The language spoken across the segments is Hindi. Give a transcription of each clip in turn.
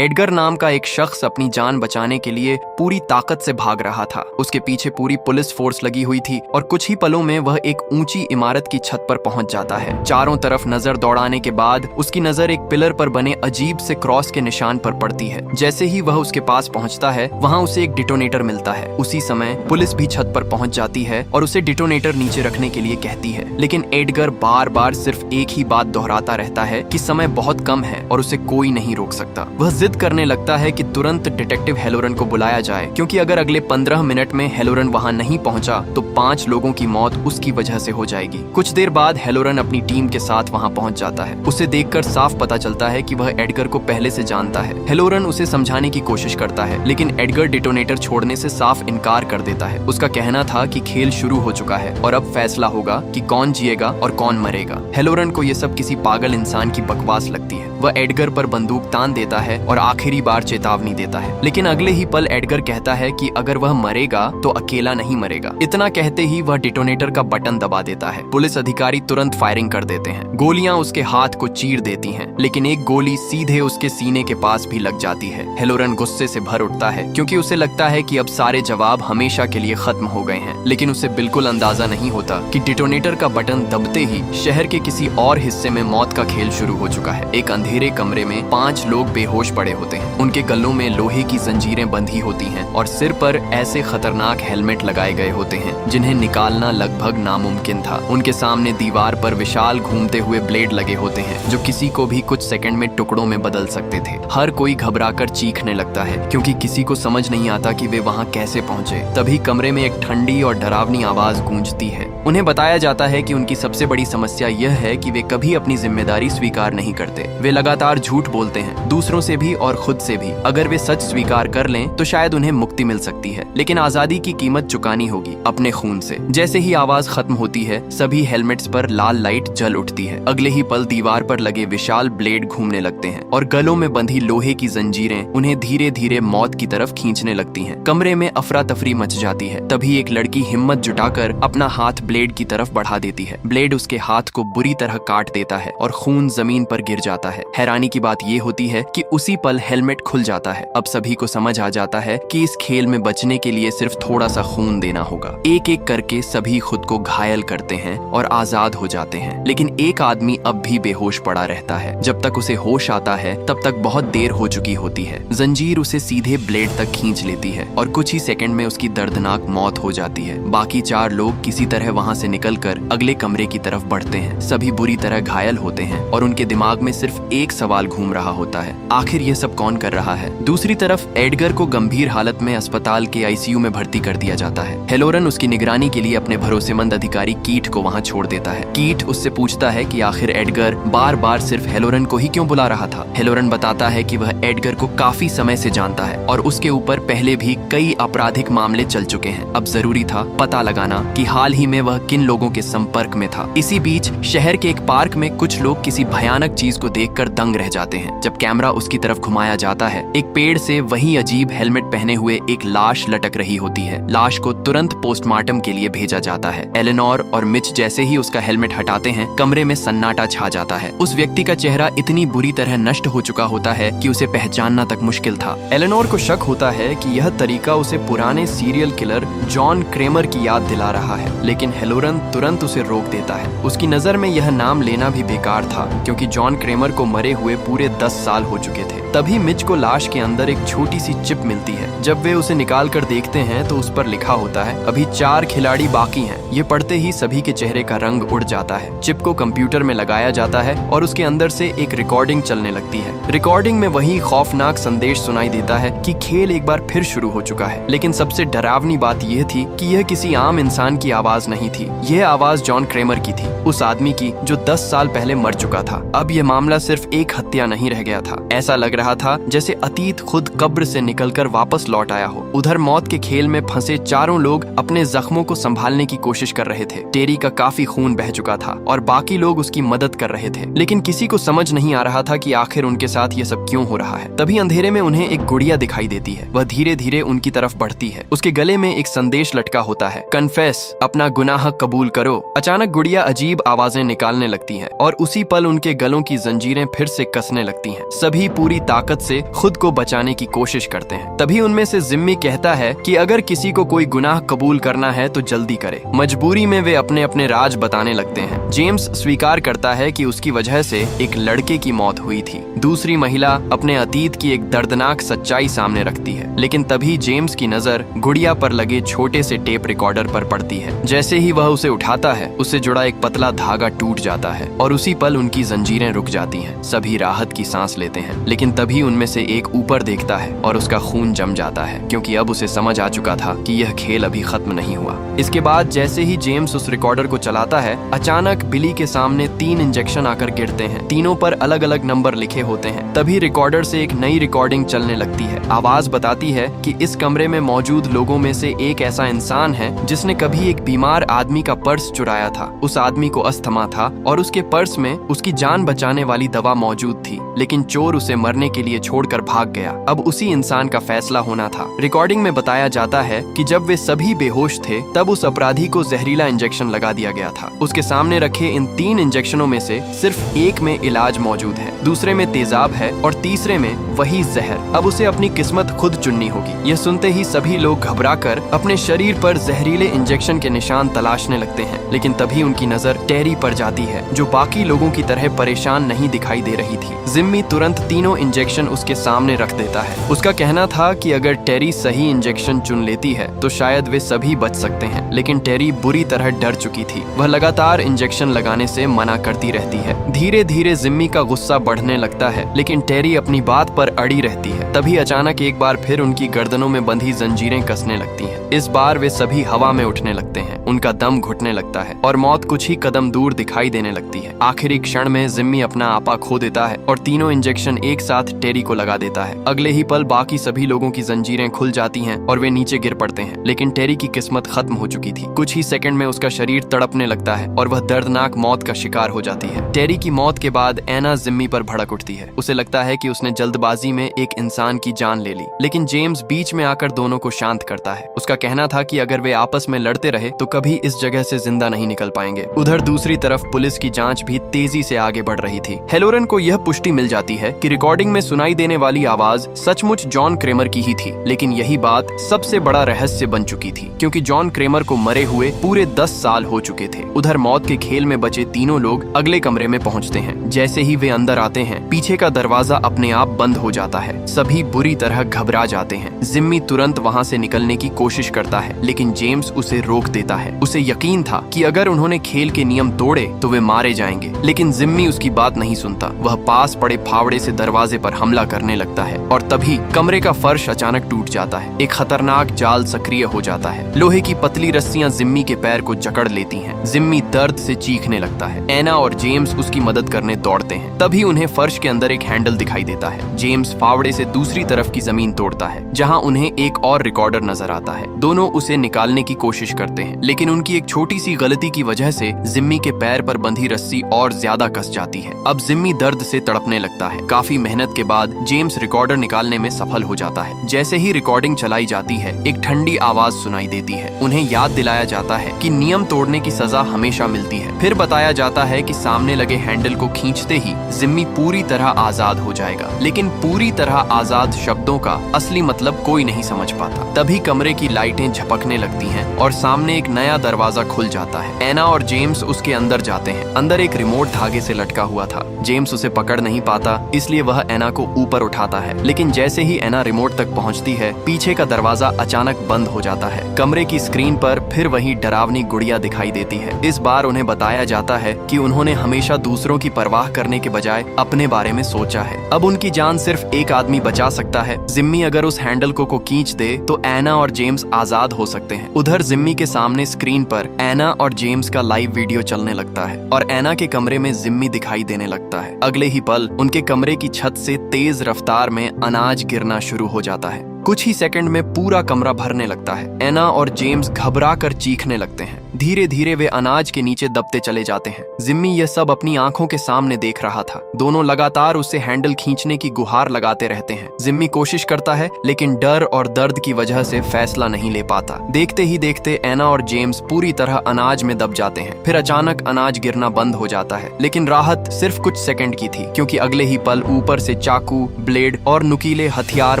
एडगर नाम का एक शख्स अपनी जान बचाने के लिए पूरी ताकत से भाग रहा था। उसके पीछे पूरी पुलिस फोर्स लगी हुई थी और कुछ ही पलों में वह एक ऊंची इमारत की छत पर पहुंच जाता है। चारों तरफ नजर दौड़ाने के बाद उसकी नजर एक पिलर पर बने अजीब से क्रॉस के निशान पर पड़ती है। जैसे ही वह उसके पास पहुंचता है, वहां उसे एक डिटोनेटर मिलता है। उसी समय पुलिस भी छत पर पहुंच जाती है और उसे डिटोनेटर नीचे रखने के लिए कहती है, लेकिन एडगर बार बार सिर्फ एक ही बात दोहराता रहता है कि समय बहुत कम है और उसे कोई नहीं रोक सकता। वह जिद करने लगता है कि तुरंत डिटेक्टिव हेलोरन को बुलाया जाए, क्योंकि अगर अगले 15 मिनट में हेलोरन वहां नहीं पहुंचा तो 5 लोगों की मौत उसकी वजह से हो जाएगी। कुछ देर बाद हेलोरन अपनी टीम के साथ वहां पहुंच जाता है। उसे देखकर साफ पता चलता है कि वह एडगर को पहले से जानता है। हेलोरन उसे समझाने की कोशिश करता है, लेकिन एडगर डिटोनेटर छोड़ने से साफ इनकार कर देता है। उसका कहना था कि खेल शुरू हो चुका है और अब फैसला होगा कि कौन जिएगा और कौन मरेगा। हेलोरन को यह सब किसी पागल इंसान की बकवास लगती है। वह एडगर पर बंदूक तान देता है और आखिरी बार चेतावनी देता है, लेकिन अगले ही पल एडगर कहता है कि अगर वह मरेगा तो अकेला नहीं मरेगा। इतना कहते ही वह डिटोनेटर का बटन दबा देता है। पुलिस अधिकारी तुरंत फायरिंग कर देते हैं। गोलियां उसके हाथ को चीर देती हैं, लेकिन एक गोली सीधे उसके सीने के पास भी लग जाती है। हेलोरन गुस्से से भर उठता है, क्योंकि उसे लगता है कि अब सारे जवाब हमेशा के लिए खत्म हो गए हैं। लेकिन उसे बिल्कुल अंदाजा नहीं होता कि डिटोनेटर का बटन दबते ही शहर के किसी और हिस्से में मौत का खेल शुरू हो चुका है। एक अंधेरे कमरे में 5 लोग बेहोश पड़े होते हैं। उनके गलों में लोहे की जंजीरें बंधी होती हैं और सिर पर ऐसे खतरनाक हेलमेट लगाए गए होते हैं जिन्हें निकालना लगभग नामुमकिन था। उनके सामने दीवार पर विशाल घूमते हुए ब्लेड लगे होते हैं जो किसी को भी कुछ सेकंड में टुकड़ों में बदल सकते थे। हर कोई घबराकर चीखने लगता है, क्योंकि किसी को समझ नहीं आता कि वे वहां कैसे पहुंचे। तभी कमरे में एक ठंडी और डरावनी आवाज गूंजती है। उन्हें बताया जाता है कि उनकी सबसे बड़ी समस्या यह है कि वे कभी अपनी जिम्मेदारी स्वीकार नहीं करते। वे लगातार झूठ बोलते हैं, दूसरों से भी और खुद से भी। अगर वे सच स्वीकार कर लें तो शायद उन्हें मुक्ति मिल सकती है, लेकिन आजादी की कीमत चुकानी होगी अपने खून से। जैसे ही आवाज खत्म होती है, सभी हेलमेट्स पर लाल लाइट जल उठती है। अगले ही पल दीवार पर लगे विशाल ब्लेड घूमने लगते हैं और गलों में बंधी लोहे की जंजीरें उन्हें धीरे धीरे मौत की तरफ खींचने लगती हैं। कमरे में अफरा तफरी मच जाती है। तभी एक लड़की हिम्मत जुटाकर अपना हाथ ब्लेड की तरफ बढ़ा देती है। ब्लेड उसके हाथ को बुरी तरह काट देता है और खून जमीन पर गिर जाता है। हैरानी की बात यह होती है कि उसी पल हेलमेट खुल जाता है। अब सभी को समझ आ जाता है कि इस खेल में बचने के लिए सिर्फ थोड़ा सा खून देना होगा। एक एक करके सभी खुद को घायल करते हैं और आजाद हो जाते हैं, लेकिन एक आदमी अब भी बेहोश पड़ा रहता है। जब तक उसे होश आता है तब तक बहुत देर हो चुकी होती है। जंजीर उसे सीधे ब्लेड तक खींच लेती है और कुछ ही सेकंड में उसकी दर्दनाक मौत हो जाती है। बाकी 4 लोग किसी तरह वहां से निकलकर अगले कमरे की तरफ बढ़ते हैं। सभी बुरी तरह घायल होते हैं और उनके दिमाग में सिर्फ एक सवाल घूम रहा होता है, आखिर ये सब कौन कर रहा है। दूसरी तरफ एडगर को गंभीर हालत में अस्पताल के आईसीयू में भर्ती कर दिया जाता है। हेलोरन उसकी निगरानी के लिए अपने भरोसेमंद अधिकारी कीट को वहां छोड़ देता है। कीट उससे पूछता है कि आखिर एडगर बार बार सिर्फ हेलोरन को ही क्यों बुला रहा था। हेलोरन बताता है कि वह एडगर को काफी समय से जानता है और उसके ऊपर पहले भी कई आपराधिक मामले चल चुके हैं। अब जरूरी था पता लगाना कि हाल ही में वह किन लोगों के संपर्क में था। इसी बीच शहर के एक पार्क में कुछ लोग किसी भयानक चीज को देखकर दंग रह जाते हैं। जब कैमरा उसकी तरफ घुमाया जाता है, एक पेड़ से वही अजीब हेलमेट पहने हुए एक लाश लटक रही होती है। लाश को तुरंत पोस्टमार्टम के लिए भेजा जाता है। एलेनोर और मिच जैसे ही उसका हेलमेट हटाते हैं, कमरे में सन्नाटा छा जाता है। उस व्यक्ति का चेहरा इतनी बुरी तरह नष्ट हो चुका होता है कि उसे पहचानना तक मुश्किल था। एलेनोर को शक होता है कि यह तरीका उसे पुराने सीरियल किलर जॉन क्रेमर की याद दिला रहा है, लेकिन हेलोरन तुरंत उसे रोक देता है। उसकी नजर में यह नाम लेना भी बेकार था, क्योंकि जॉन क्रेमर को मरे हुए पूरे 10 साल हो चुके थे। तभी मिच को लाश के अंदर एक छोटी सी चिप मिलती है। जब वे उसे निकाल कर देखते हैं तो उस पर लिखा होता है, अभी 4 खिलाड़ी बाकी हैं। ये पढ़ते ही सभी के चेहरे का रंग उड़ जाता है। चिप को कंप्यूटर में लगाया जाता है और उसके अंदर से एक रिकॉर्डिंग चलने लगती है। रिकॉर्डिंग में वही खौफनाक संदेश सुनाई देता है कि खेल एक बार फिर शुरू हो चुका है। लेकिन सबसे डरावनी बात यह थी कि यह किसी आम इंसान की आवाज नहीं थी। यह आवाज जॉन क्रेमर की थी, उस आदमी की जो 10 साल पहले मर चुका था। अब यह मामला सिर्फ एक हत्या नहीं रह गया था। ऐसा लग रहा था जैसे अतीत खुद कब्र से निकलकर वापस लौट आया हो। उधर मौत के खेल में फंसे 4 लोग अपने जख्मों को संभालने की कोशिश कर रहे थे। टेरी का काफी खून बह चुका था और बाकी लोग उसकी मदद कर रहे थे, लेकिन किसी को समझ नहीं आ रहा था कि आखिर उनके साथ ये सब क्यों हो रहा है। तभी अंधेरे में उन्हें एक गुड़िया दिखाई देती है। वह धीरे धीरे उनकी तरफ बढ़ती है। उसके गले में एक संदेश लटका होता है, कन्फेस, अपना गुनाह गुनाह कबूल करो। अचानक गुड़िया अजीब आवाजें निकालने लगती है और उसी पल उनके गलों की जंजीरें फिर से कसने लगती हैं। सभी पूरी ताकत से खुद को बचाने की कोशिश करते हैं। तभी उनमें से जिम्मी कहता है कि अगर किसी को कोई गुनाह कबूल करना है तो जल्दी करे। मजबूरी में वे अपने अपने राज बताने लगते हैं। जेम्स स्वीकार करता है कि उसकी वजह से एक लड़के की मौत हुई थी। दूसरी महिला अपने अतीत की एक दर्दनाक सच्चाई सामने रखती है, लेकिन तभी जेम्स की नजर गुड़िया पर लगे छोटे से टेप रिकॉर्डर पर पड़ती है। जैसे ही वह उसे उठाता है, उससे जुड़ा एक पतला धागा टूट जाता है और उसी पल उनकी जंजीरें रुक जाती हैं। सभी राहत की सांस लेते हैं, लेकिन तभी उनमें से एक ऊपर देखता है और उसका खून जम जाता है, क्योंकि अब उसे समझ आ चुका था कि यह खेल अभी खत्म नहीं हुआ। इसके बाद जैसे ही जेम्स उस रिकॉर्डर को चलाता है, अचानक बिली के सामने 3 इंजेक्शन आकर गिरते हैं। तीनों पर अलग अलग नंबर लिखे होते हैं। तभी रिकॉर्डर से एक नई रिकॉर्डिंग चलने लगती है। आवाज बताती है कि इस कमरे में मौजूद लोगों में से एक ऐसा इंसान है जिसने कभी एक बीमार आदमी का पर्स चुराया था। उस आदमी को अस्थमा था और उसके पर्स में उसकी जान बचाने वाली दवा मौजूद थी, लेकिन चोर उसे मरने के लिए छोड़कर भाग गया। अब उसी इंसान का फैसला होना था। रिकॉर्डिंग में बताया जाता है कि जब वे सभी बेहोश थे, तब उस अपराधी को जहरीला इंजेक्शन लगा दिया गया था। उसके सामने रखे इन 3 इंजेक्शनों में से सिर्फ एक में इलाज मौजूद है, दूसरे में तेजाब है और तीसरे में वही जहर। अब उसे अपनी किस्मत खुद चुननी होगी। यह सुनते ही सभी लोग घबराकर अपने शरीर पर जहरीले इंजेक्शन के निशान तलाशने लगते हैं, लेकिन तभी उनकी नजर टेरी पर जाती है, जो बाकी लोगों की तरह परेशान नहीं दिखाई दे रही थी। जिम्मी तुरंत तीनों इंजेक्शन उसके सामने रख देता है। उसका कहना था कि अगर टेरी सही इंजेक्शन चुन लेती है तो शायद वे सभी बच सकते हैं, लेकिन टेरी बुरी तरह डर चुकी थी। वह लगातार इंजेक्शन लगाने से मना करती रहती है। धीरे धीरे जिम्मी का गुस्सा बढ़ने लगता है, लेकिन टेरी अपनी बात पर अड़ी रहती है। तभी अचानक एक बार फिर उनकी गर्दनों में बंधी जंजीरें कसने लगती हैं। इस बार वे सभी हवा में उठने लगते हैं। उनका दम घुटने लगता है और मौत कुछ ही कदम दूर दिखाई देने लगती है। आखिरी क्षण में जिम्मी अपना आपा खो देता है और तीनों इंजेक्शन एक साथ टेरी को लगा देता है। अगले ही पल बाकी सभी लोगों की जंजीरें खुल जाती हैं और वे नीचे गिर पड़ते हैं, लेकिन टेरी की किस्मत खत्म हो चुकी थी। कुछ ही सेकंड में उसका शरीर तड़पने लगता है और वह दर्दनाक मौत का शिकार हो जाती है। टेरी की मौत के बाद एना जिम्मी पर भड़क उठती है। उसे लगता है कि उसने जल्दबाजी में एक इंसान की जान ले ली, लेकिन जेम्स बीच में आकर दोनों को शांत करता है। उसका कहना था कि अगर वे आपस में लड़ते रहे तो कभी इस जगह से जिंदा नहीं निकल पाएंगे। उधर दूसरी तरफ पुलिस की जांच भी तेजी से आगे बढ़ रही थी। हेलोरन को यह पुष्टि मिल जाती है कि रिकॉर्डिंग में सुनाई देने वाली आवाज सचमुच जॉन क्रेमर की ही थी, लेकिन यही बात सबसे बड़ा रहस्य बन चुकी थी, क्योंकि जॉन क्रेमर को मरे हुए पूरे 10 साल हो चुके थे। उधर मौत के खेल में बचे तीनों लोग अगले कमरे में पहुंचते हैं। जैसे ही वे अंदर आते हैं, पीछे का दरवाजा अपने आप बंद हो जाता है। सभी बुरी तरह घबरा जाते हैं। जिम्मी तुरंत वहां से निकलने की कोशिश करता है, लेकिन जेम्स उसे रोक देता है। उसे यकीन था कि अगर उन्होंने खेल के नियम तोड़े तो वे मारे जाएंगे, लेकिन जिम्मी उसकी बात नहीं सुनता। वह पास पड़े फावड़े से दरवाजे पर हमला करने लगता है और तभी कमरे का फर्श अचानक टूट जाता है। एक खतरनाक जाल सक्रिय हो जाता है। लोहे की पतली रस्सियां जिम्मी के पैर को जकड़ लेती हैं। जिम्मी दर्द से चीखने लगता है। एना और जेम्स उसकी मदद करने दौड़ते हैं। तभी उन्हें फर्श के अंदर एक हैंडल दिखाई देता है। जेम्स फावड़े से दूसरी तरफ की जमीन तोड़ता है, जहां उन्हें एक और रिकॉर्डर नजर आता है। दोनों उसे निकालने की कोशिश करते हैं, लेकिन उनकी एक छोटी सी गलती की वजह से जिम्मी के पैर पर बंधी रस्सी और ज्यादा कस जाती है। अब जिम्मी दर्द से तड़पने लगता है। काफी मेहनत के बाद जेम्स रिकॉर्डर निकालने में सफल हो जाता है। जैसे ही रिकॉर्डिंग चलाई जाती है, एक ठंडी आवाज सुनाई देती है। उन्हें याद दिलाया जाता है कि नियम तोड़ने की सजा हमेशा मिलती है। फिर बताया जाता है कि सामने लगे हैंडल को खींचते ही जिम्मी पूरी तरह आजाद हो जाएगा, लेकिन पूरी तरह आजाद शब्दों का असली मतलब कोई नहीं समझ पाता। तभी कमरे की लाइटें झपकने लगती हैं और सामने एक नया दरवाजा खुल जाता है। एना और जेम्स उसके अंदर जाते हैं। अंदर एक रिमोट धागे से लटका हुआ था। जेम्स उसे पकड़ नहीं पाता, इसलिए वह एना को ऊपर उठाता है, लेकिन जैसे ही एना रिमोट तक पहुंचती है, पीछे का दरवाजा अचानक बंद हो जाता है। कमरे की स्क्रीन पर फिर वही डरावनी गुड़िया दिखाई देती है। इस बार उन्हें बताया जाता है कि उन्होंने हमेशा दूसरों की परवाह करने के बजाय अपने बारे में सोचा है। अब उनकी जान सिर्फ एक आदमी बचा सकता है। जिम्मी अगर उस हैंडल को खींच दे तो एना और जेम्स आजाद हो सकते हैं। उधर जिम्मी के सामने स्क्रीन पर एना और जेम्स का लाइव वीडियो चलने लगता है और एना के कमरे में जिम्मी दिखाई देने लगता है। अगले ही पल उनके कमरे की छत से तेज रफ्तार में अनाज गिरना शुरू हो जाता है। कुछ ही सेकंड में पूरा कमरा भरने लगता है। एना और जेम्स घबरा कर चीखने लगते हैं। धीरे धीरे वे अनाज के नीचे दबते चले जाते हैं। जिम्मी यह सब अपनी आंखों के सामने देख रहा था। दोनों लगातार उससे हैंडल खींचने की गुहार लगाते रहते हैं। जिम्मी कोशिश करता है लेकिन डर और दर्द की वजह से फैसला नहीं ले पाता। देखते ही देखते एना और जेम्स पूरी तरह अनाज में दब जाते हैं। फिर अचानक अनाज गिरना बंद हो जाता है, लेकिन राहत सिर्फ कुछ सेकंड की थी, क्योंकि अगले ही पल ऊपर से चाकू, ब्लेड और नुकीले हथियार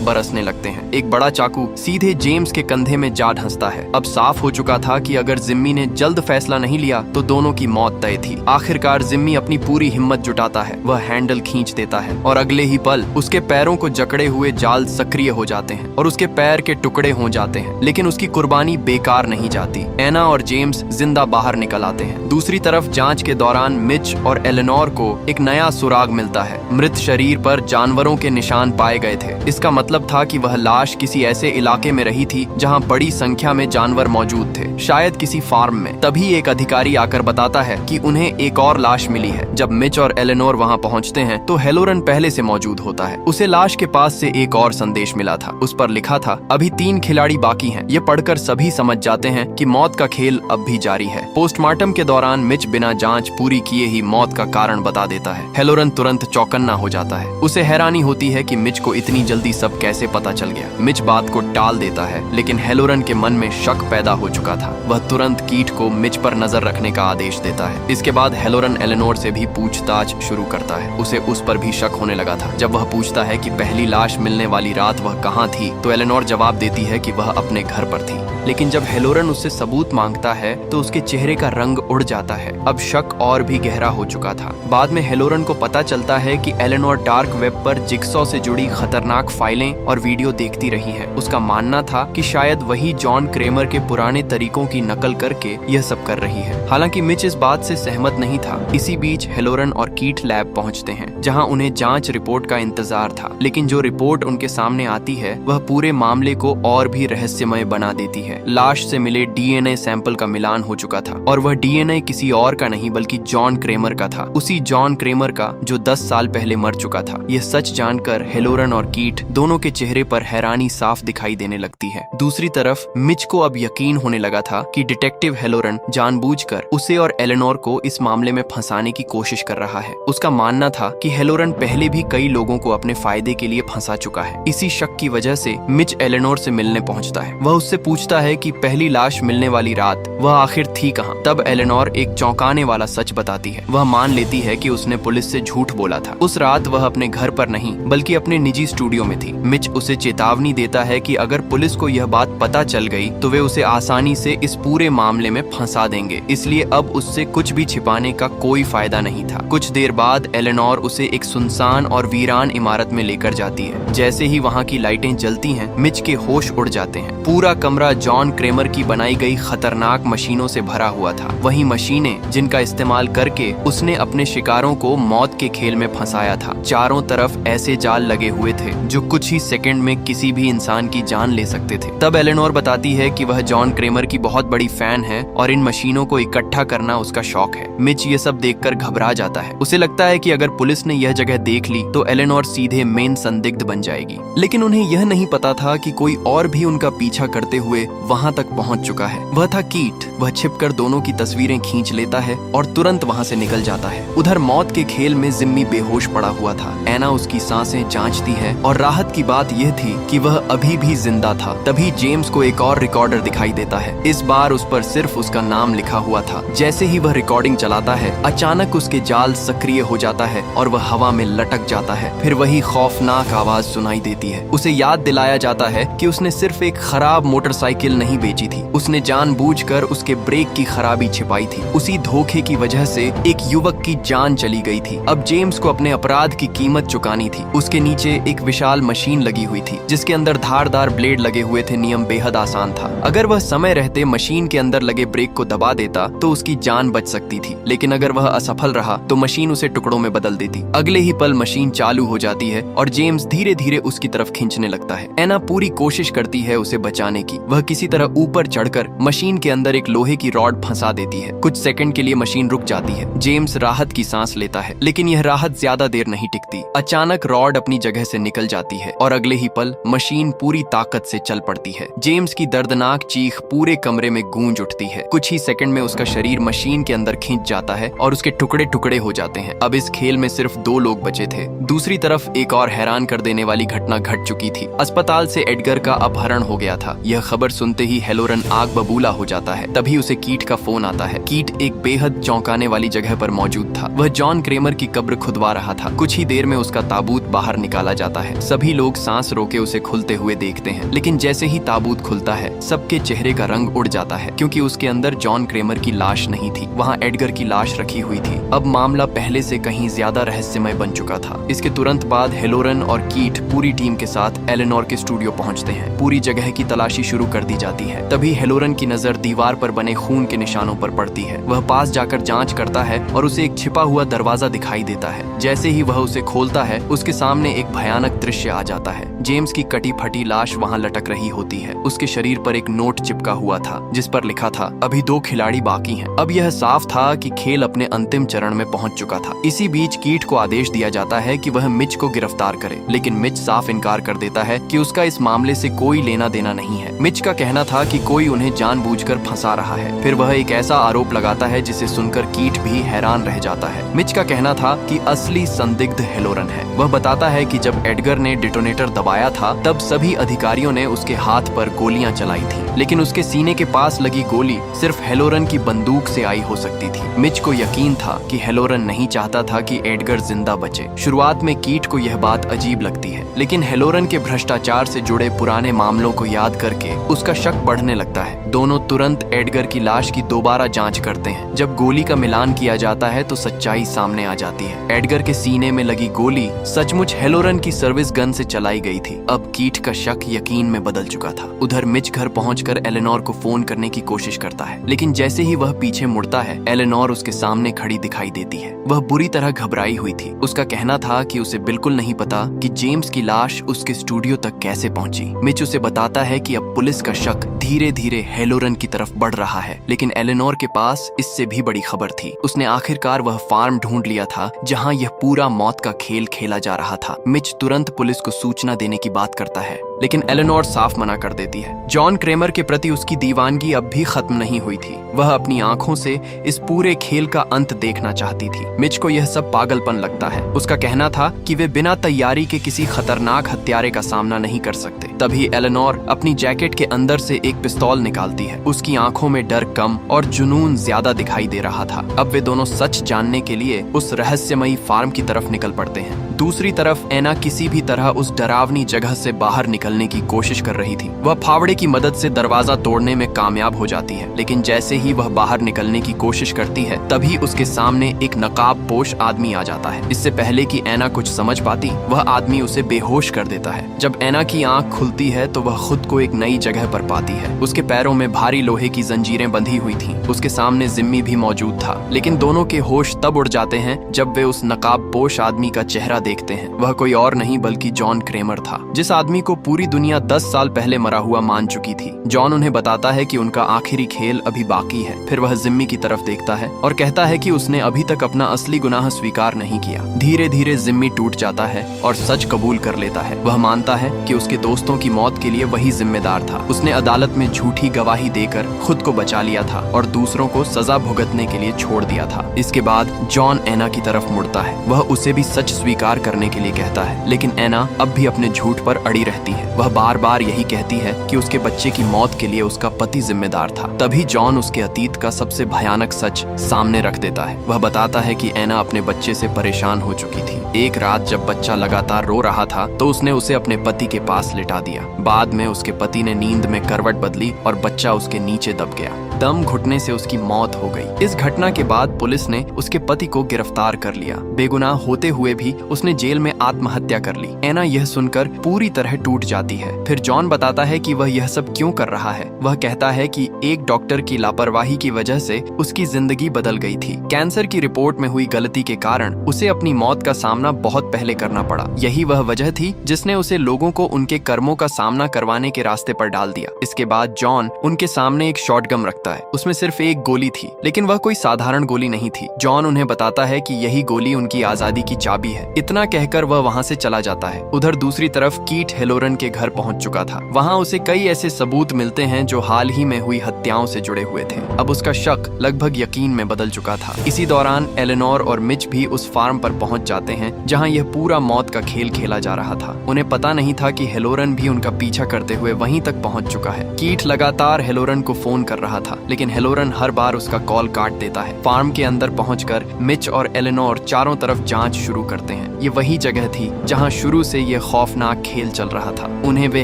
बरसने लगते हैं। एक बड़ा चाकू सीधे जेम्स के कंधे में जा धंसता है। अब साफ हो चुका था कि अगर जिम्मी ने जल्द फैसला नहीं लिया तो दोनों की मौत तय थी। आखिरकार जिम्मी अपनी पूरी हिम्मत जुटाता है, वह हैंडल खींच देता है और अगले ही पल उसके पैरों को जकड़े हुए जाल सक्रिय हो जाते हैं और उसके पैर के टुकड़े हो जाते हैं। लेकिन उसकी कुर्बानी बेकार नहीं जाती। एना और जेम्स जिंदा बाहर निकल आते हैं। दूसरी तरफ जांच के दौरान मिच और एलेनोर को एक नया सुराग मिलता है। मृत शरीर पर जानवरों के निशान पाए गए थे। इसका मतलब था कि वह लाश किसी ऐसे इलाके में रही थी जहां बड़ी संख्या में जानवर मौजूद थे, शायद किसी फार्म में। तभी एक अधिकारी आकर बताता है कि उन्हें एक और लाश मिली है। जब मिच और एलेनोर वहां पहुंचते हैं तो हेलोरन पहले से मौजूद होता है। उसे लाश के पास से एक और संदेश मिला था। उस पर लिखा था, अभी 3 खिलाड़ी बाकी हैं। ये पढ़कर सभी समझ जाते हैं कि मौत का खेल अब भी जारी है। पोस्टमार्टम के दौरान मिच बिना जांच पूरी किए ही मौत का कारण बता देता है। हेलोरन तुरंत चौकन्ना हो जाता है। उसे हैरानी होती है कि मिच को इतनी जल्दी सब कैसे पता चल गया। मिच बात को टाल देता है, लेकिन हेलोरन के मन में शक पैदा हो चुका था। वह तुरंत कीट को मिच पर नजर रखने का आदेश देता है। इसके बाद हेलोरन एलेनोर से भी पूछताछ शुरू करता है। उसे उस पर भी शक होने लगा था। जब वह पूछता है कि पहली लाश मिलने वाली रात वह कहाँ थी, तो एलेनोर जवाब देती है कि वह अपने घर पर थी। लेकिन जब हेलोरन उससे सबूत मांगता है तो उसके चेहरे का रंग उड़ जाता है। अब शक और भी गहरा हो चुका था। बाद में हेलोरन को पता चलता है कि एलेनोर डार्क वेब पर जिक्सॉ से जुड़ी खतरनाक फाइलें और वीडियो देखती रही है। उसका मानना था कि शायद वही जॉन क्रेमर के पुराने तरीकों की नकल करके यह सब कर रही है। हालांकि मिच इस बात से सहमत नहीं था। इसी बीच हेलोरन और कीट लैब पहुंचते हैं, जहां उन्हें जांच रिपोर्ट का इंतजार था। लेकिन जो रिपोर्ट उनके सामने आती है वह पूरे मामले को और भी रहस्यमय बना देती है। लाश से मिले डीएनए सैंपल का मिलान हो चुका था और वह डीएनए किसी और का नहीं बल्कि जॉन क्रेमर का था। उसी जॉन क्रेमर का जो 10 साल पहले मर चुका था। यह सच जानकर हेलोरन और कीट दोनों के चेहरे पर हैरानी साफ दिखाई देने लगती है। दूसरी तरफ मिच को अब यकीन होने लगा था कि डिटेक्टिव हेलोरन जानबूझकर उसे और एलेनोर को इस मामले में फंसाने की कोशिश कर रहा है। उसका मानना था कि हेलोरन पहले भी कई लोगों को अपने फायदे के लिए फंसा चुका है। इसी शक की वजह से मिच एलेनोर से मिलने पहुंचता है। वह उससे पूछता है कि पहली लाश मिलने वाली रात वह आखिर थी कहां। तब एलेनोर एक चौंकाने वाला सच बताती है। वह मान लेती है कि उसने पुलिस से झूठ बोला था। उस रात वह अपने घर पर नहीं बल्कि अपने निजी स्टूडियो में थी। मिच उसे चेतावनी देता है कि अगर पुलिस को यह बात पता चल गई तो वे उसे आसानी से इस पूरे मामले में फंसा देंगे, इसलिए अब उससे कुछ भी छिपाने का कोई फायदा नहीं था। कुछ देर बाद एलेनोर उसे एक सुनसान और वीरान इमारत में लेकर जाती है। जैसे ही वहाँ की लाइटें जलती हैं, मिच के होश उड़ जाते हैं। पूरा कमरा जॉन क्रेमर की बनाई गई खतरनाक मशीनों से भरा हुआ था। वही मशीनें जिनका इस्तेमाल करके उसने अपने शिकारों को मौत के खेल में फंसाया था। चारों तरफ ऐसे जाल लगे हुए थे जो कुछ ही सेकंड में किसी भी इंसान की जान ले सकते थे। तब एलेनोर बताती है कि वह जॉन क्रेमर की बहुत बड़ी फैन है और इन मशीनों को इकट्ठा करना उसका शौक है। मिच ये सब देखकर घबरा जाता है। उसे लगता है कि अगर पुलिस ने यह जगह देख ली तो एलेनोर सीधे मेन संदिग्ध बन जाएगी। लेकिन उन्हें यह नहीं पता था कि कोई और भी उनका पीछा करते हुए वहां तक पहुंच चुका है। वह था कीट। वह छिपकर दोनों की तस्वीरें खींच लेता है और तुरंत वहां से निकल जाता है। उधर मौत के खेल में जिम्मी बेहोश पड़ा हुआ था। एना उसकी सांसें जांचती है और राहत की बात यह थी कि वह अभी भी जिंदा था। तभी जेम्स को एक और रिकॉर्डर दिखाई देता है। इस बार उस पर सिर्फ उसका नाम लिखा हुआ था। जैसे ही वह रिकॉर्डिंग चलाता है, अचानक उसके जाल सक्रिय हो जाता है और वह हवा में लटक जाता है। फिर वही खौफनाक आवाज सुनाई देती है। उसे याद दिलाया जाता है कि उसने सिर्फ एक खराब मोटरसाइकिल नहीं बेची थी, उसने जानबूझकर उसके ब्रेक की खराबी छिपाई थी। उसी धोखे की वजह से एक युवक की जान चली गई थी। अब जेम्स को अपने अपराध की कीमत चुकानी थी। उसके नीचे एक विशाल मशीन लगी हुई थी जिसके अंदर धारदार ब्लेड लगे हुए थे। नियम बेहद आसान था। अगर वह समय रहते मशीन के अंदर लगे ब्रेक को दबा देता तो उसकी जान बच सकती थी, लेकिन अगर वह असफल रहा तो मशीन उसे टुकड़ों में बदल देती। अगले ही पल मशीन चालू हो जाती है और जेम्स धीरे धीरे उसकी तरफ खींचने लगता है। एना पूरी कोशिश करती है उसे बचाने की। वह किसी तरह ऊपर चढ़कर मशीन के अंदर एक लोहे की रॉड फंसा देती है। कुछ सेकंड के लिए मशीन रुक जाती है। जेम्स राहत की सांस लेता है, लेकिन यह राहत ज्यादा देर नहीं टिकती। अचानक रॉड अपनी जगह से निकल जाती है और अगले ही पल मशीन पूरी ताकत से चल पड़ती है। जेम्स की दर्दनाक चीख पूरे कमरे में गूंज उठती करती है। कुछ ही सेकंड में उसका शरीर मशीन के अंदर खींच जाता है और उसके टुकड़े टुकड़े हो जाते हैं। अब इस खेल में सिर्फ 2 लोग बचे थे। दूसरी तरफ एक और हैरान कर देने वाली घटना घट चुकी थी। अस्पताल से एडगर का अपहरण हो गया था। यह खबर सुनते ही हेलोरन आग बबूला हो जाता है। तभी उसे कीट का फोन आता है। कीट एक बेहद चौंकाने वाली जगह पर मौजूद था। वह जॉन क्रेमर की कब्र खुदवा रहा था। कुछ ही देर में उसका ताबूत बाहर निकाला जाता है। सभी लोग सांस रोके उसे खुलते हुए देखते हैं, लेकिन जैसे ही ताबूत खुलता है सबके चेहरे का रंग उड़ जाता है, क्योंकि उसके अंदर जॉन क्रेमर की लाश नहीं थी, वहाँ एडगर की लाश रखी हुई थी। अब मामला पहले से कहीं ज्यादा रहस्यमय बन चुका था। इसके तुरंत बाद हेलोरन और कीट पूरी टीम के साथ एलेनोर के स्टूडियो पहुंचते हैं। पूरी जगह की तलाशी शुरू कर दी जाती है। तभी हेलोरन की नजर दीवार पर बने खून के निशानों पर पड़ती है। वह पास जाकर जांच करता है और उसे एक छिपा हुआ दरवाजा दिखाई देता है। जैसे ही वह उसे खोलता है उसके सामने एक भयानक दृश्य आ जाता है। जेम्स की कटी फटी लाश वहाँ लटक रही होती है। उसके शरीर पर एक नोट चिपका हुआ था जिस पर लिखा था, अभी 2 खिलाड़ी बाकी हैं। अब यह साफ था कि खेल अपने अंतिम चरण में पहुंच चुका था। इसी बीच कीट को आदेश दिया जाता है कि वह मिच को गिरफ्तार करे, लेकिन मिच साफ इनकार कर देता है कि उसका इस मामले से कोई लेना देना नहीं है। मिच का कहना था कि कोई उन्हें जानबूझकर फंसा रहा है। फिर वह एक ऐसा आरोप लगाता है जिसे सुनकर कीट भी हैरान रह जाता है। मिच का कहना था कि असली संदिग्ध हेलोरन है। वह बताता है कि जब एडगर ने डिटोनेटर दबाया था तब सभी अधिकारियों ने उसके हाथ पर गोलियां चलाई थी, लेकिन उसके सीने के पास लगी गोली सिर्फ हेलोरन की बंदूक से आई हो सकती थी। मिच को यकीन था कि हेलोरन नहीं चाहता था कि एडगर जिंदा बचे। शुरुआत में कीट को यह बात अजीब लगती है, लेकिन हेलोरन के भ्रष्टाचार से जुड़े पुराने मामलों को याद करके उसका शक बढ़ने लगता है। दोनों तुरंत एडगर की लाश की दोबारा जांच करते हैं। जब गोली का मिलान किया जाता है तो सच्चाई सामने आ जाती है। एडगर के सीने में लगी गोली सचमुच हेलोरन की सर्विस गन से चलाई गई थी। अब कीट का शक यकीन में बदल चुका था। उधर मिच घर पहुंचकर एलेनोर को फोन करने की कोशिश करता है, लेकिन जैसे ही वह पीछे मुड़ता है एलेनोर उसके सामने खड़ी दिखाई देती है। वह बुरी तरह घबराई हुई थी। उसका कहना था कि उसे बिल्कुल नहीं पता कि जेम्स की लाश उसके स्टूडियो तक कैसे पहुंची। मिच उसे बताता है कि अब पुलिस का शक धीरे धीरे हेलोरन की तरफ बढ़ रहा है, लेकिन एलेनोर के पास इससे भी बड़ी खबर थी। उसने आखिरकार वह फार्म ढूंढ लिया था जहां यह पूरा मौत का खेल खेला जा रहा था। मिच तुरंत पुलिस को सूचना देने की बात करता है, लेकिन एलेनोर साफ मना कर देती है। जॉन क्रेमर के प्रति उसकी दीवानगी अब भी खत्म नहीं हुई थी। वह अपनी आंखों से इस पूरे खेल का अंत देखना चाहती थी। मिच को यह सब पागलपन लगता है। उसका कहना था कि वे बिना तैयारी के किसी खतरनाक हत्यारे का सामना नहीं कर सकते। तभी एलेनोर अपनी जैकेट के अंदर से एक पिस्तौल निकालती है। उसकी आंखों में डर कम और जुनून ज्यादा दिखाई दे रहा था। अब वे दोनों सच जानने के लिए उस रहस्यमयी फार्म की तरफ निकल पड़ते हैं। दूसरी तरफ एना किसी भी तरह उस डरावनी जगह से बाहर निकलने की कोशिश कर रही थी। वह फावड़े की मदद से दरवाजा तोड़ने में कामयाब हो जाती है, लेकिन जैसे ही वह बाहर निकलने की कोशिश करती है तभी उसके सामने एक नकाबपोश आदमी आ जाता है। इससे पहले कि एना कुछ समझ पाती, वह आदमी उसे बेहोश कर देता है। जब एना की आंख खुलती है तो वह खुद को एक नई जगह पर पाती है। उसके पैरों में भारी लोहे की जंजीरें बंधी हुई थीं। उसके सामने जिम्मी भी मौजूद था, लेकिन दोनों के होश तब उड़ जाते हैं जब वे उस नकाबपोश आदमी का चेहरा देखते हैं। वह कोई और नहीं बल्कि जॉन क्रेमर था, जिस आदमी को पूरी दुनिया 10 साल पहले मरा हुआ मान चुकी थी। जॉन उन्हें बताता है कि उनका आखिरी खेल अभी बाकी है। फिर वह जिम्मी की तरफ देखता है और कहता है कि उसने अभी तक अपना असली गुनाह स्वीकार नहीं किया। धीरे धीरे जिम्मी टूट जाता है और सच कबूल कर लेता है। वह मानता है कि उसके दोस्तों की मौत के लिए वही जिम्मेदार था। उसने अदालत में झूठी गवाही देकर खुद को बचा लिया था और दूसरों को सजा भुगतने के लिए छोड़ दिया था। इसके बाद जॉन एना की तरफ मुड़ता है। वह उसे भी सच स्वीकार करने के लिए कहता है, लेकिन एना अब भी अपने झूठ पर अड़ी रहती है। वह बार बार यही कहती है कि उसके बच्चे की मौत के लिए उसका पति जिम्मेदार था। तभी जॉन उसके अतीत का सबसे भयानक सच सामने रख देता है। वह बताता है कि एना अपने बच्चे से परेशान हो चुकी थी। एक रात जब बच्चा लगातार रो रहा था तो उसने उसे अपने पति के पास लिटा दिया। बाद में उसके पति ने नींद में करवट बदली और बच्चा उसके नीचे दब गया। दम घुटने से उसकी मौत हो गई। इस घटना के बाद पुलिस ने उसके पति को गिरफ्तार कर लिया। बेगुनाह होते हुए भी उसने जेल में आत्महत्या कर ली। एना यह सुनकर पूरी तरह टूट जाती है। फिर जॉन बताता है कि वह यह सब क्यों कर रहा है। वह कहता है कि एक डॉक्टर की लापरवाही की वजह से उसकी जिंदगी बदल गई थी। कैंसर की रिपोर्ट में हुई गलती के कारण उसे अपनी मौत का सामना बहुत पहले करना पड़ा। यही वह वजह थी जिसने उसे लोगों को उनके कर्मों का सामना करवाने के रास्ते पर डाल दिया। इसके बाद जॉन उनके सामने एक शॉटगन रखता है। उसमें सिर्फ एक गोली थी, लेकिन वह कोई साधारण गोली नहीं थी। जॉन उन्हें बताता है कि यही गोली उनकी आजादी की चाबी है। इतना कहकर वह वहां से चला जाता है। उधर दूसरी तरफ कीट हेलोरन के घर पहुंच चुका था। वहां उसे कई ऐसे सबूत मिलते हैं जो हाल ही में हुई हत्याओं से जुड़े हुए थे। अब उसका शक लगभग यकीन में बदल चुका था। इसी दौरान एलेनोर और मिच भी उस फार्म पर पहुंच जाते हैं जहां यह पूरा मौत का खेल खेला जा रहा था। उन्हें पता नहीं था कि हेलोरन भी उनका पीछा करते हुए वहीं तक पहुंच चुका है। कीट लगातार हेलोरन को फोन कर रहा था, लेकिन हेलोरन हर बार उसका कॉल काट देता है। फार्म के अंदर पहुंचकर मिच और एलेनोर चारों तरफ जांच शुरू करते हैं। ये वही जगह थी जहां शुरू से ये खौफनाक खेल चल रहा था। उन्हें वे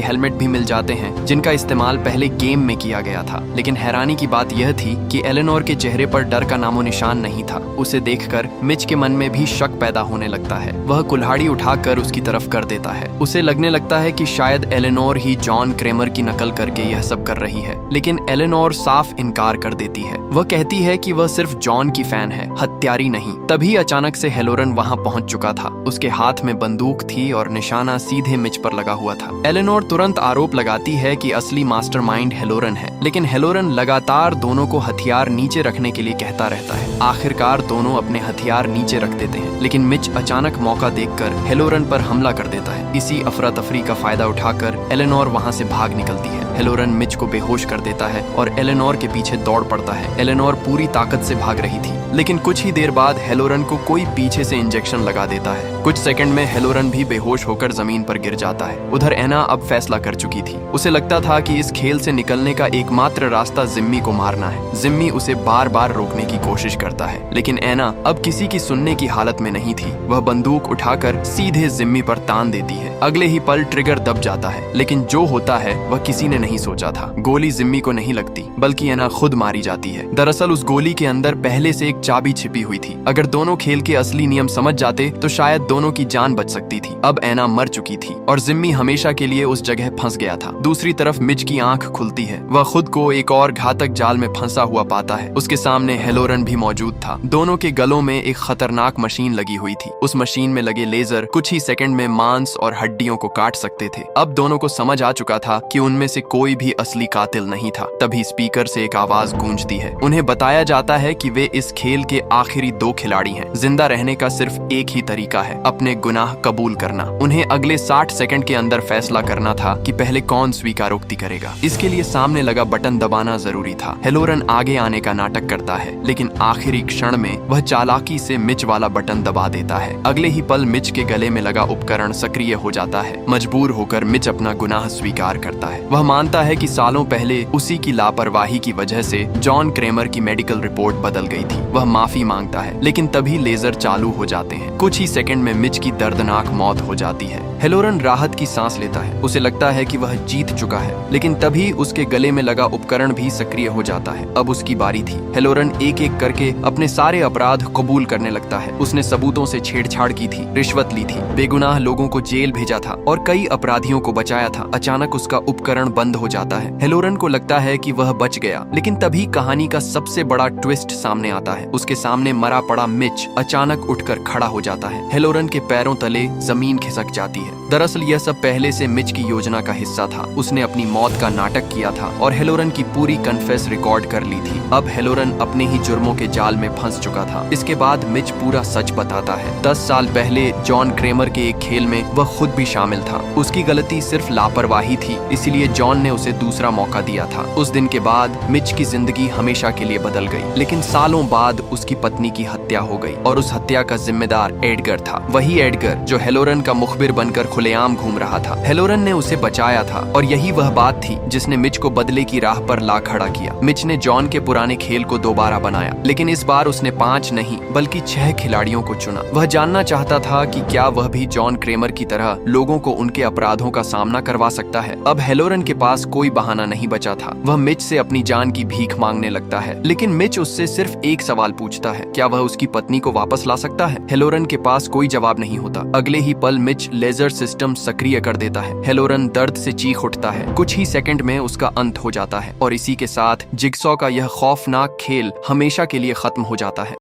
हेलमेट भी मिल जाते हैं जिनका इस्तेमाल पहले गेम में किया गया था। लेकिन हैरानी की बात यह थी कि एलेनोर के चेहरे पर डर का नामो निशान नहीं था। उसे देखकर मिच के मन में भी शक पैदा होने लगता है। वह कुल्हाड़ी उठाकर उसकी तरफ कर देता है। उसे लगने लगता है कि शायद एलेनोर ही जॉन क्रेमर की नकल करके यह सब कर रही है, लेकिन एलेनोर साफ इनकार कर देती है। वह कहती है कि वह सिर्फ जॉन की फैन है, हत्यारी नहीं। तभी अचानक से हेलोरन वहां पहुंच चुका था। उसके हाथ में बंदूक थी और निशाना सीधे मिच पर लगा हुआ था। एलेनोर तुरंत आरोप लगाती है कि असली मास्टरमाइंड हेलोरन है, लेकिन हेलोरन लगातार दोनों को हथियार नीचे रखने के लिए कहता रहता है। आखिरकार दोनों अपने हथियार नीचे रख देते हैं, लेकिन मिच अचानक मौका देखकर हेलोरन पर हमला कर देता है। इसी अफरा तफरी का फायदा उठाकर एलेनोर वहां से भाग निकलती है। हेलोरन मिच को बेहोश कर देता है और एलेनोर के पीछे दौड़ पड़ता है। एलेनोर पूरी ताकत से भाग रही थी, लेकिन कुछ ही देर बाद हेलोरन को कोई पीछे से इंजेक्शन लगा देता है। कुछ सेकंड में हेलोरन भी बेहोश होकर जमीन पर गिर जाता है। उधर एना अब फैसला कर चुकी थी। उसे लगता था कि इस खेल से निकलने का एकमात्र रास्ता जिम्मी को मारना है। जिम्मी उसे बार बार रोकने की कोशिश करता है, लेकिन एना अब किसी की सुनने की हालत में नहीं थी। वह बंदूक उठाकर सीधे जिम्मी पर तान देती है। अगले ही पल ट्रिगर दब जाता है, लेकिन जो होता है वह किसी ने नहीं सोचा था। गोली जिम्मी को नहीं लगती, बल्कि एना खुद मारी जाती है। दरअसल उस गोली के अंदर पहले से एक चाबी छिपी हुई थी। अगर दोनों खेल के असली नियम समझ जाते तो शायद दोनों की जान बच सकती थी। अब एना मर चुकी थी और जिम्मी हमेशा के लिए उस जगह फंस गया था। दूसरी तरफ मिच की आंख खुलती है। वह खुद को एक और घातक जाल में फंसा हुआ पाता है। उसके सामने हेलोरन भी मौजूद था। दोनों के गलों में एक खतरनाक मशीन लगी हुई थी। उस मशीन में लगे लेजर कुछ ही सेकंड में मांस और हड्डियों को काट सकते थे। अब दोनों को समझ आ चुका था कि उनमें से कोई भी असली कातिल नहीं था। तभी स्पीकर से एक आवाज गूंजती है। उन्हें बताया जाता है कि वे इस खेल के आखिरी 2 खिलाड़ी हैं। जिंदा रहने का सिर्फ एक ही तरीका है, अपने गुनाह कबूल करना। उन्हें अगले 60 सेकंड के अंदर फैसला करना था कि पहले कौन स्वीकारोक्ति करेगा। इसके लिए सामने लगा बटन दबाना जरूरी था। हेलोरन आगे आने का नाटक करता है, लेकिन आखिरी क्षण में वह चालाकी से मिच वाला बटन दबा देता है। अगले ही पल मिच के गले में लगा उपकरण सक्रिय हो जाता है। मजबूर होकर मिच अपना गुनाह स्वीकार करता है। वह मानता है कि सालों पहले उसी की लापरवाही की वजह से जॉन क्रेमर की मेडिकल रिपोर्ट बदल गई थी। वह माफी मांगता है, लेकिन तभी लेजर चालू हो जाते हैं। कुछ ही सेकंड में मिच की दर्दनाक मौत हो जाती है। हेलोरन राहत की सांस लेता है। उसे लगता है कि वह जीत चुका है, लेकिन तभी उसके गले में लगा उपकरण भी सक्रिय हो जाता है। अब उसकी बारी थी। हेलोरन एक एक करके अपने सारे अपराध कबूल करने लगता है। उसने सबूतों से छेड़छाड़ की थी, रिश्वत ली थी, बेगुनाह लोगों को जेल भेजा था और कई अपराधियों को बचाया था। अचानक उसका उपकरण बंद हो जाता है। हेलोरन को लगता है कि वह बच गया, लेकिन तभी कहानी का सबसे बड़ा ट्विस्ट सामने आता है। उसके सामने मरा पड़ा मिच अचानक उठकर खड़ा हो जाता है। हेलोरन के पैरों तले जमीन खिसक जाती है। दरअसल यह सब पहले से मिच की योजना का हिस्सा था। उसने अपनी मौत का नाटक किया था और हेलोरन की पूरी कन्फेस रिकॉर्ड कर ली थी। अब हेलोरन अपने ही जुर्मों के जाल में फंस चुका था। इसके बाद मिच पूरा सच बताता है। 10 साल पहले जॉन क्रेमर के एक खेल में वह खुद भी शामिल था। उसकी गलती सिर्फ लापरवाही थी, इसलिए जॉन ने उसे दूसरा मौका दिया था। उस दिन के बाद मिच की जिंदगी हमेशा के लिए बदल गई, लेकिन सालों बाद उसकी पत्नी की हत्या हो गई और उस हत्या का जिम्मेदार एडगर था। वही एडगर जो हेलोरन का मुखबिर बनकर खुलेआम घूम रहा था। हेलोरन ने उसे बचाया था और यही वह बात थी जिसने मिच को बदले की राह पर ला खड़ा किया। मिच ने जॉन के पुराने खेल को दोबारा बनाया, लेकिन इस बार उसने 5 नहीं बल्कि 6 खिलाड़ियों को चुना। वह जानना चाहता था कि क्या वह भी जॉन क्रेमर की तरह लोगों को उनके अपराधों का सामना करवा सकता है। अब हेलोरन के पास कोई बहाना नहीं बचा था। वह मिच से अपनी जान की भीख मांगने लगता है, लेकिन मिच उससे सिर्फ एक सवाल पूछता है, क्या वह उसकी पत्नी को वापस ला सकता है? हेलोरन के पास कोई जवाब नहीं होता। अगले ही पल मिच लेजर सिस्टम सक्रिय कर देता है। हेलोरन दर्द से चीख उठता है। कुछ ही सेकंड में उसका अंत हो जाता है और इसी के साथ जिगसॉ का यह खौफनाक खेल हमेशा के लिए खत्म हो जाता है।